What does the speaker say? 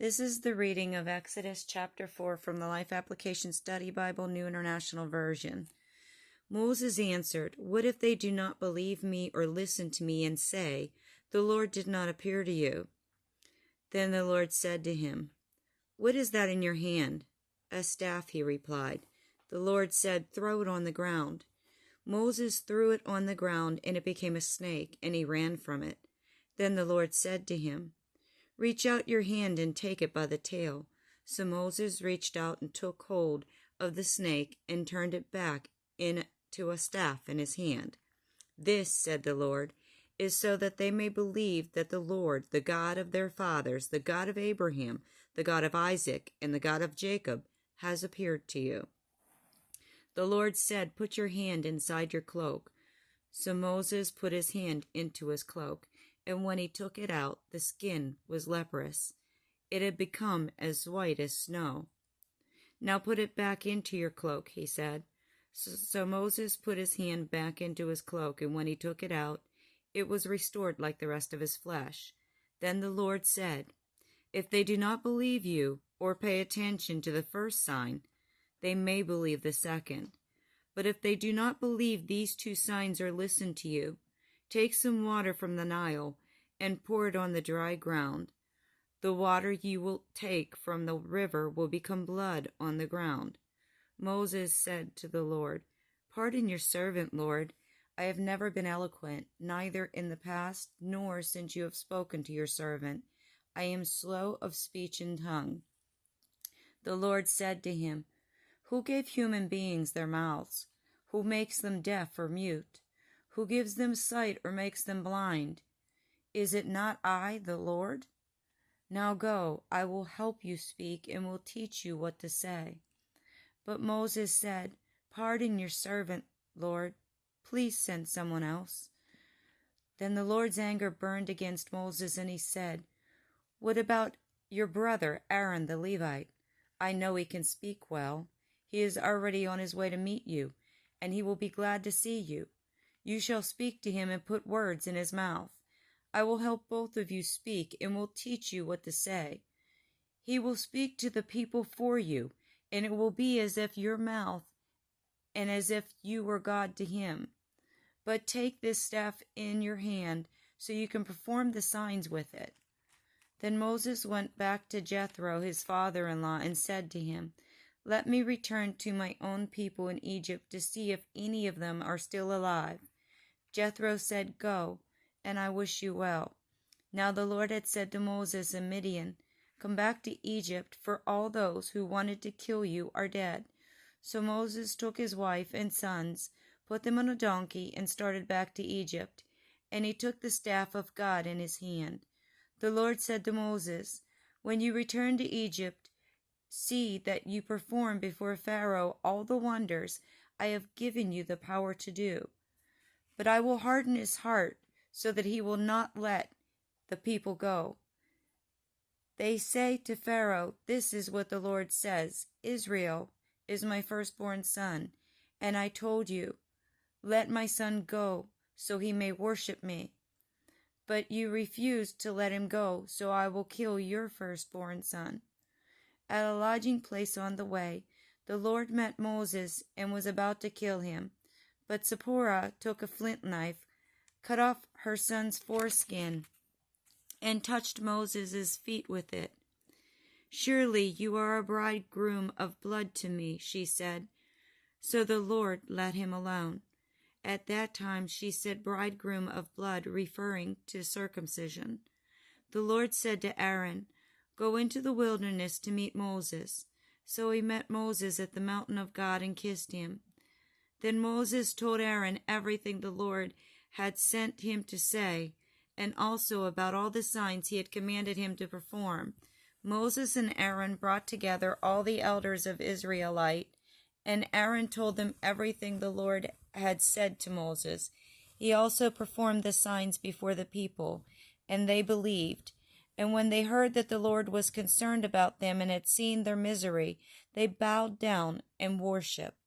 This is the reading of Exodus chapter 4 from the Life Application Study Bible, New International Version. Moses answered, "What if they do not believe me or listen to me and say, 'The Lord did not appear to you'?" Then the Lord said to him, "What is that in your hand?" "A staff," he replied. The Lord said, "Throw it on the ground." Moses threw it on the ground, and it became a snake, and he ran from it. Then the Lord said to him, "Reach out your hand and take it by the tail." So Moses reached out and took hold of the snake and turned it back into a staff in his hand. "This," said the Lord, "is so that they may believe that the Lord, the God of their fathers, the God of Abraham, the God of Isaac, and the God of Jacob, has appeared to you." The Lord said, "Put your hand inside your cloak." So Moses put his hand into his cloak, and when he took it out, the skin was leprous. It had become as white as snow. "Now put it back into your cloak," he said. So Moses put his hand back into his cloak, and when he took it out, it was restored like the rest of his flesh. Then the Lord said, "If they do not believe you or pay attention to the first sign, they may believe the second. But if they do not believe these two signs or listen to you, take some water from the Nile and pour it on the dry ground. The water you will take from the river will become blood on the ground." Moses said to the Lord, "Pardon your servant, Lord. I have never been eloquent, neither in the past nor since you have spoken to your servant. I am slow of speech and tongue." The Lord said to him, "Who gave human beings their mouths? Who makes them deaf or mute? Who gives them sight or makes them blind? Is it not I, the Lord? Now go, I will help you speak and will teach you what to say." But Moses said, "Pardon your servant, Lord. Please send someone else." Then the Lord's anger burned against Moses, and he said, "What about your brother Aaron the Levite? I know he can speak well. He is already on his way to meet you, and he will be glad to see you. You shall speak to him and put words in his mouth. I will help both of you speak and will teach you what to say. He will speak to the people for you, and it will be as if your mouth and as if you were God to him. But take this staff in your hand so you can perform the signs with it." Then Moses went back to Jethro, his father-in-law, and said to him, "Let me return to my own people in Egypt to see if any of them are still alive." Jethro said, "Go, and I wish you well." Now the Lord had said to Moses in Midian, "Come back to Egypt, for all those who wanted to kill you are dead." So Moses took his wife and sons, put them on a donkey, and started back to Egypt. And he took the staff of God in his hand. The Lord said to Moses, "When you return to Egypt, see that you perform before Pharaoh all the wonders I have given you the power to do. But I will harden his heart so that he will not let the people go. They say to Pharaoh, 'This is what the Lord says, Israel is my firstborn son, and I told you, let my son go so he may worship me. But you refused to let him go, so I will kill your firstborn son.'" At a lodging place on the way, the Lord met Moses and was about to kill him. But Zipporah took a flint knife, cut off her son's foreskin, and touched Moses' feet with it. "Surely you are a bridegroom of blood to me," she said. So the Lord let him alone. At that time she said bridegroom of blood, referring to circumcision. The Lord said to Aaron, "Go into the wilderness to meet Moses." So he met Moses at the mountain of God and kissed him. Then Moses told Aaron everything the Lord had sent him to say, and also about all the signs he had commanded him to perform. Moses and Aaron brought together all the elders of Israelite, and Aaron told them everything the Lord had said to Moses. He also performed the signs before the people, and they believed. And when they heard that the Lord was concerned about them and had seen their misery, they bowed down and worshipped.